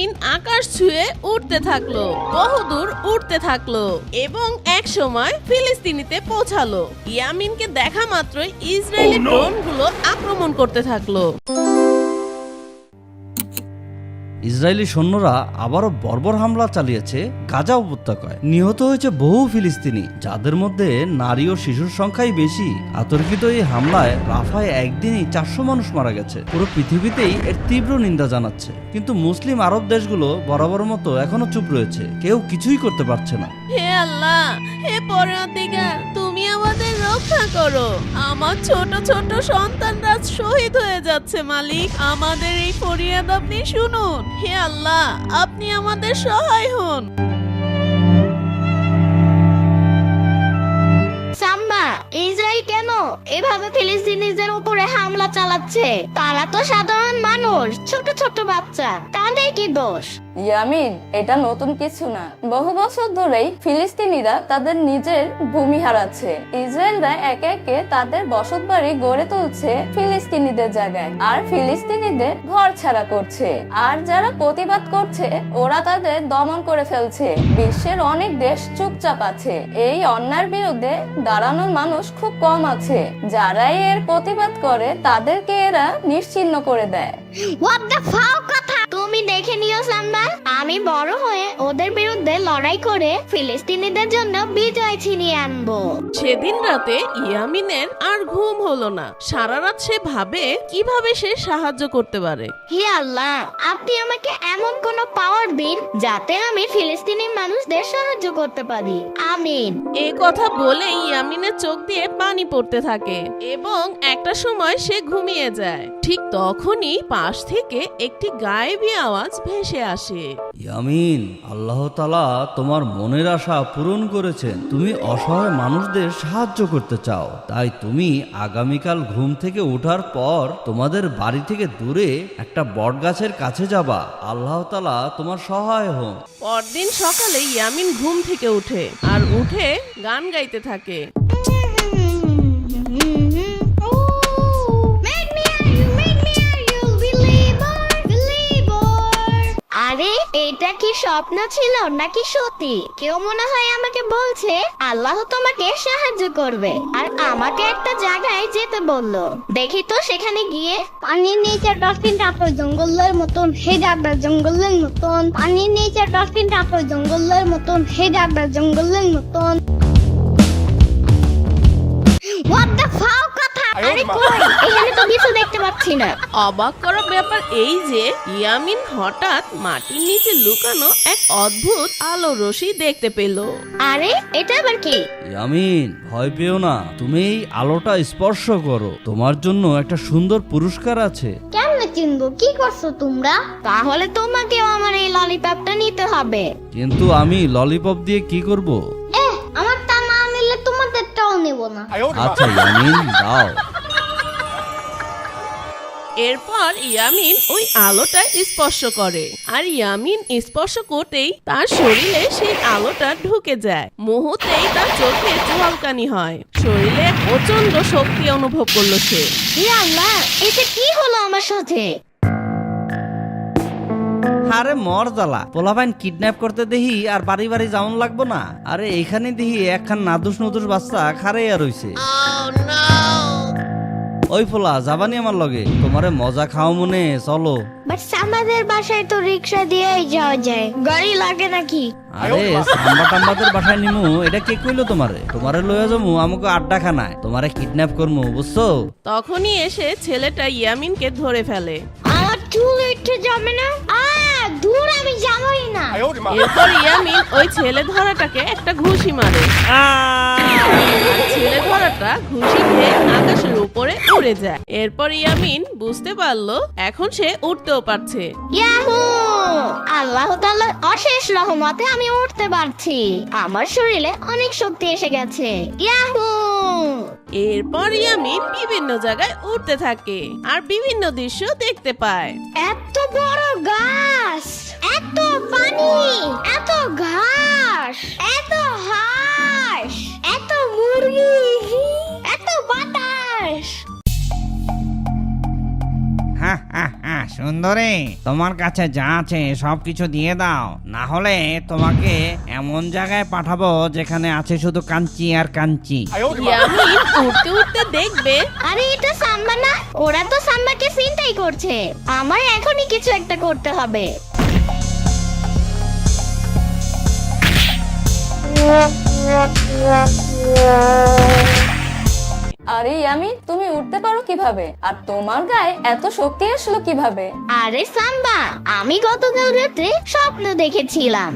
ইয়ামিন আকাশ ছুঁয়ে উঠতে থাকলো, বহুদূর উঠতে থাকলো এবং এক সময় ফিলিস্তিনিতে পৌঁছালো। ইয়ামিনকে দেখা মাত্রই ইসরায়েলি ড্রোনগুলো আক্রমণ করতে থাকলো। ইসরায়েলি সৈন্যরা আবারও বর্বর হামলা চালিয়েছে গাজা উপত্যকায়। নিহত হয়েছে বহু ফিলিস্তিনি, যাদের মধ্যে নারী ও শিশুর সংখ্যাই বেশি। আতর্কিত এই হামলায় রাফায় একদিনই 400 মানুষ মারা গেছে। পুরো পৃথিবীতেই এর তীব্র নিন্দা জানাচ্ছে, কিন্তু মুসলিম আরব দেশগুলো বরাবর মতো এখনো চুপ রয়েছে, কেউ কিছুই করতে পারছে না। হে আল্লাহ, হে পরওয়ারদিগার, তুমি আমাদের রক্ষা করো। আমার ছোট ছোট সন্তানরা শহীদ হয়ে যাচ্ছে মালিক, আমাদের এই ফরিয়াদ আপনি শুনুন। হে আল্লাহ, আপনি আমাদের সহায় হন। সাম্মা, ইসরায়েল কেন এভাবে ফিলিস্তিনিদের উপরে হামলা চালাচ্ছে? তারা তো সাধারণ মানুষ, ছোট ছোট বাচ্চা, তাদের কি দোষ? ইয়ামিন, এটা নতুন কিছু না। বহু বছর ধরেই ফিলিস্তিনিরা তাদের নিজের ভূমি হারাচ্ছে। ইসরায়েলরা একে একে তাদের বসতবাড়ি গড়ে তুলছে ফিলিস্তিনিদের জায়গায়, আর ফিলিস্তিনিদের ঘর ছাড়া করছে। আর যারা প্রতিবাদ করছে ওরা তাদের দমন করে ফেলছে। বিশ্বের অনেক দেশ চুপচাপ আছে। এই অন্যায়ের বিরুদ্ধে দাঁড়ানোর মানুষ খুব কম আছে। যারাই এর প্রতিবাদ করে তাদেরকে এরা নিশ্চিহ্ন করে দেয়। হোয়াট দ্য ফাও কথা! তুমি দেখে নিও সাম্মা, আমি বড় হয়ে ওদের বিরুদ্ধে লড়াই করে ফিলিস্তিনিদের জন্য বিজয় ছিনিয়ে আনবো। সেদিন রাতে ইয়ামিনের আর ঘুম হলো না। সারা রাত সে ভাবে কিভাবে সে সাহায্য করতে পারে। হে আল্লাহ, আপনি আমাকে এমন কোন পাওয়ার দিন যাতে আমি ফিলিস্তিনি মানুষদের সাহায্য করতে পারি। আমিন। এই কথা বলে ইয়ামিনের চোখ দিয়ে পানি পড়তে থাকে এবং একটা সময় সে ঘুমিয়ে যায়। ঠিক তখনই পাশ থেকে একটি গায়েবী আওয়াজ ভেসে আসে। ইয়ামিন, আল্লাহ তাআলা তোমার মনের আশা পূরণ করেছেন। তুমি অসহায় মানুষদের সাহায্য করতে চাও, তাই তুমি আগামীকাল ঘুম থেকে ওঠার পর তোমাদের বাড়ি থেকে দূরে একটা বটগাছের কাছে যাবা। আল্লাহ তাআলা তোমার সহায় হন। পরদিন সকালে ইয়ামিন ঘুম থেকে উঠে আর উঠে গান গাইতে থাকে। আরে, এটা কি স্বপ্ন ছিল নাকি সত্যি? কেউ মনে হয় আমাকে বলছে আল্লাহ তোমাকে সাহায্য করবে আর আমাকে একটা জায়গায় যেতে বললো। দেখি তো সেখানে গিয়ে। পানির নিচে ডলফিনটা তো জঙ্গলের মতন, হে ডাবটা জঙ্গলের মতন। পানির নিচে ডলফিনটা তো জঙ্গলের মতন, হে ডাবটা জঙ্গলের মতন। হোয়াট দ্য ফাও কথা! আরে কই, এখানে তো কিছু দেখতে পাচ্ছি না। অবাক করার ব্যাপার এই যে ইয়ামিন হঠাৎ মাটির নিচে লুকানো এক অদ্ভুত আলো রশ্মি দেখতে পেল। আরে, এটা আবার কি? ইয়ামিন, ভয় পেও না, তুমি এই আলোটা স্পর্শ করো। তোমার জন্য একটা সুন্দর পুরস্কার আছে। কেমনে চিনবো? কি করছো তোমরা? তাহলে তোমাকেও আমার এই ললিপপটা নিতে হবে। কিন্তু আমি ললিপপ দিয়ে কি করব? আমার তা না নিলে তোমাদেরটাও নেব না। আচ্ছা ইয়ামিন, দাও। এরপর ইয়ামিন ওই আলোটা স্পর্শ করে আর ইয়ামিন স্পর্শ করতেই তার শরীরে সেই আলোটা ঢুকে যায়। মুহূর্তেই তার চোখে ঝলকানি হয়, শরীরে প্রচন্ড শক্তি অনুভব করলো সে। হে আল্লাহ, এটা কি হলো আমার সাথে? আরে মর জ্বালা, পোলাপাইন কিডন্যাপ করতে দেখি আর বাড়ি বাড়ি যাওন লাগবো না। আরে এখানে দেখি একখান নাদুস নদুস বাচ্চা খারাইয়া রইছে। ওই পোলা, যাবানি আমার লগে? তোমারে মজা খাও মনে, চলো। বাট আমাদের বাসায় তো রিক্সা দিয়েই যাওয়া যায়, গাড়ি লাগে নাকি? আরে সাম্বা টাম্বাদের বাসায় নিমু, এটা কে কইলো তোমারে? তোমারে লইয়া যামু আমাকে আড্ডা খানায়, তোমারে কিডন্যাপ করমু, বুঝছো? তখনই এসে ছেলেটা ইয়ামিনকে ধরে ফেলে। আমার চুল উঠে যাবে না? দূর, আমি যাবই না। এরপর ইয়ামিন ওই ছেলে ধরাটাকে একটা ঘুষি মারে আর ছেলে ধরাটা ঘুষি খেয়ে আকাশের উপরে উড়ে যায়। এরপর ইয়ামিন বুঝতে পারলো এখন সে উঠতেও পারছে। ইয়াহু! আল্লাহ তাআলার অশেষ রহমতে আমি উঠতে পারছি। আমার শরীরে অনেক শক্তি এসে গেছে। ইয়াহু! এরপর ইয়ামিন বিভিন্ন জায়গায় উঠতে থাকে আর বিভিন্ন দৃশ্য দেখতে পায়। এত বড় গাছ, এত পানি, এত ঘাস, এত হাঁস, এত মুরগি, এত বাতাস। হা হা হা, সুন্দর সুন্দরী, তোমার কাছে যা আছে সবকিছু দিয়ে দাও, না হলে তোমাকে এমন জায়গায় পাঠাবো যেখানে আছে শুধু কাঞ্চি আর কাঞ্চি। ইয়ামিন উঠতে উঠতে দেখবে আরে এটা সাম্বা না, ওরা তো সাম্বাকে চিন্তাই করছে। আমার এখনই কিছু একটা করতে হবে। আরে ইয়ামিন, তুমি উঠতে পারো কিভাবে? আর তোমার গায়ে এত শক্তি আসলো কিভাবে? আরে সাম্বা, আমি গতকাল রাতে স্বপ্ন দেখেছিলাম।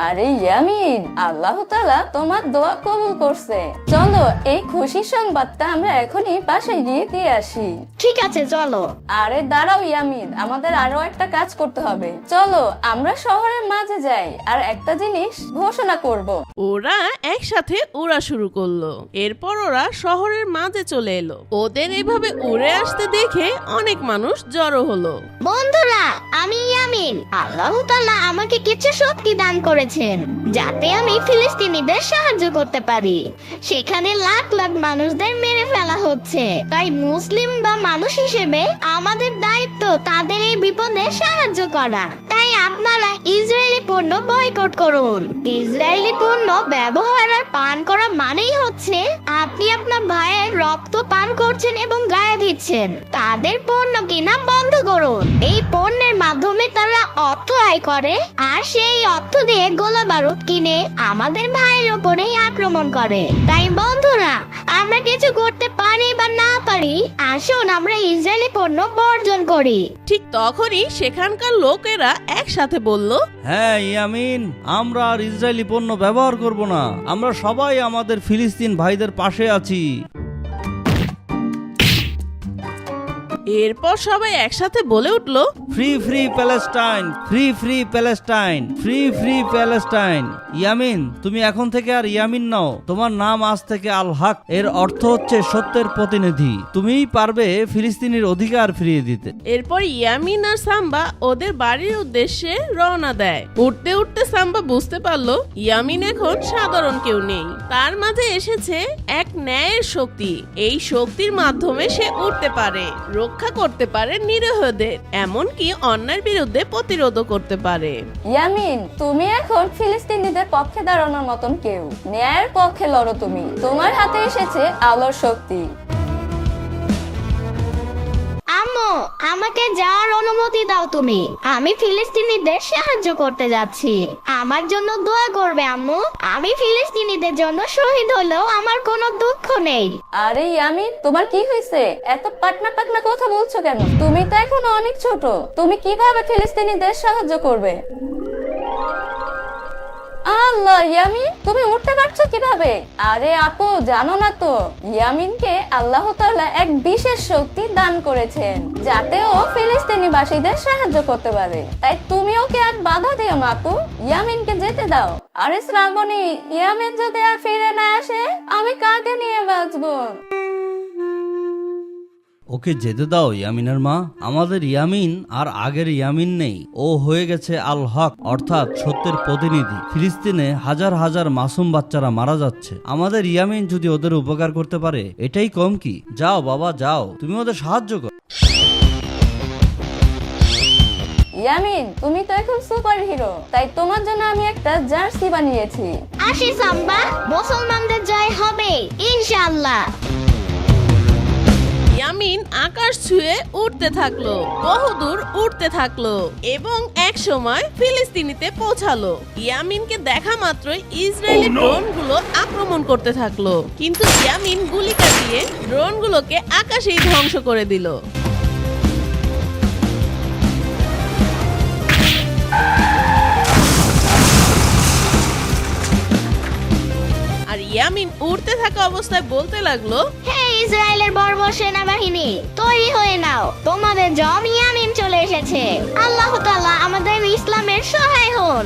আরে ইয়ামিন, আল্লাহ তাআলা তোমার দোয়া কবুল করছে। চলো এই খুশির সংবাদটা আমরা এখনই বাসায় গিয়ে দিয়ে আসি। ঠিক আছে চলো। আরে দাঁড়াও ইয়ামিন, আমাদের আরো একটা কাজ করতে হবে। চলো আমরা শহরের মাঝে যাই আর একটা জিনিস ঘোষণা করব। ওরা একসাথে উড়া শুরু করলো। এরপর ওরা শহরের মাঝে চলে এলো। ওদের এভাবে উড়ে আসতে দেখে অনেক মানুষ জড়ো হলো। বন্ধুরা, আমি ইয়ামিন। আল্লাহ তাআলা আমাকে কিছু শক্তি দান করেছেন যাতে আমি ফিলিস্তিনিদের সাহায্য করতে পারি। সেখানে লাখ লাখ মানুষদের মেরে ফেলা হচ্ছে, তাই মুসলিম বা মানুষ হিসেবে আমাদের দায়িত্ব তাদের এই বিপদে সাহায্য করা। তাই আপনারা ইসরায়েলি পণ্য বয়কট করুন। ইসরায়েলি পণ্য ব্যবহার আর পান করা মানেই হচ্ছে আপনি আপনার ভাইয়ের রক্ত পান করছেন এবং গায়ে দিচ্ছেন। তাদের পণ্য কিনা বন্ধ করুন। এই পণ্যের মাধ্যমে তারা অর্থ আয় করে, আর সেই অর্থ দিয়ে গোলা বারুদ কিনে আমাদের ভাইয়ের উপরেই আক্রমণ করে। তাই বন্ধুরা, আমরা কিছু করতে পারি বা না পারি, আসুন আমরা ইসরায়েলি পণ্য বর্জন করি। ঠিক তখনই সেখানকার লোকেরা একসাথে বলল, হ্যাঁ ইয়ামিন, আমরা আর ইসরায়েলি পণ্য ব্যবহার করব না। আমরা সবাই আমাদের ফিলিস্তিন ভাইদের পাশে আছি। এরপর সবাই একসাথে বলে উঠল, free free Palestine, free free Palestine, free free Palestine. Yamin, তুমি এখন থেকে আর ইয়ামিন নাও, তোমার নাম আজ থেকে আল হক। এর অর্থ হচ্ছে সত্যের প্রতিনিধি। তুমিই পারবে ফিলিস্তিনের অধিকার ফিরিয়ে দিতে। এরপর ইয়ামিন আর সাম্বা ওদের বাড়ির উদ্দেশ্যে রওনা দেয়। উঠতে উঠতে সাম্বা বুঝতে পারলো ইয়ামিন এখন সাধারণ কেউ নেই, তার মাঝে এসেছে এক ন্যায়ের শক্তি। এই শক্তির মাধ্যমে সে উঠতে পারে, রক্ষা করতে পারে নিরীহদের, এমনকি অন্যায়ের বিরুদ্ধে প্রতিরোধ করতে পারে। ইয়ামিন, তুমি এখন ফিলিস্তিনিদের পক্ষে দাঁড়ানোর মতন কেউ। ন্যায়ের পক্ষে লড়ো তুমি। তোমার হাতে এসেছে আলোর শক্তি। আম্মু, আমাকে যাওয়ার অনুমতি দাও তুমি। আমি ফিলিস্তিনিদের সাহায্য করতে যাচ্ছি। আমার জন্য দোয়া করবে আম্মু। আমি ফিলিস্তিনিদের জন্য শহীদ হলেও আমার কোনো দুঃখ নেই। আরে ইয়ামিন, তোমার কি হয়েছে? এত পাটনা পাটনা কথা বলছো কেন? তুমি তো এখন অনেক ছোট। তুমি কিভাবে ফিলিস্তিনিদের সাহায্য করবে? আল্লাহ, ইয়ামিন তুমি উঠতে পারছো কিভাবে? আরে আপু, জানো না তো ইয়ামিনকে আল্লাহ তাআলা এক বিশেষ শক্তি দান করেছেন যাতে ও ফিলিস্তিনিবাসীদের সাহায্য করতে পারে। তাই তুমি ওকে আর বাধা দিও না আপু, ইয়ামিনকে যেতে দাও। আরে শ্রাবণী, ইয়ামিন যদি আর ফিরে না আসে আমি কাকে নিয়ে বাঁচবো? ওকে যেতে দাও ইয়ামিনের মা। আমাদের ইয়ামিন আর আগের ইয়ামিন নেই। ও হয়ে গেছে আল হক, অর্থাৎ সত্যের প্রতিনিধি। ফিলিস্তিনে হাজার হাজার মাসুম বাচ্চারা মারা যাচ্ছে। আমাদের ইয়ামিন যদি ওদের উপকার করতে পারে এটাই কম কি? যাও বাবা যাও, তুমি ওদের সাহায্য করো। ইয়ামিন, তুমি তো এখন সুপার হিরো, তাই তোমার জন্য আমি একটা জার্সি বানিয়েছি। আসি সাম্বা, মুসলমানদের জয় হবে ইনশাআল্লাহ। ইয়ামিন আকাশ ছুঁয়ে উঠতে থাকলো, বহুদূর উঠতে থাকলো এবং এক সময় ফিলিস্তিনিতে পৌঁছালো। ইয়ামিনকে দেখা মাত্রই ইসরায়েলি ড্রোনগুলো আক্রমণ করতে থাকলো, কিন্তু ইয়ামিন গুলি চালিয়ে ড্রোনগুলোকে আকাশেই ধ্বংস করে দিল। আর ইয়ামিন উড়তে থাকা অবস্থায় বলতে লাগলো, হে ইসরায়েলের বর্বর সেনাবাহিনী, তৈরি হয়ে নাও, তোমাদের জম ইয়ামিন চলে এসেছে। আল্লাহ তাআলা আমাদের ইসলামের সহায় হন।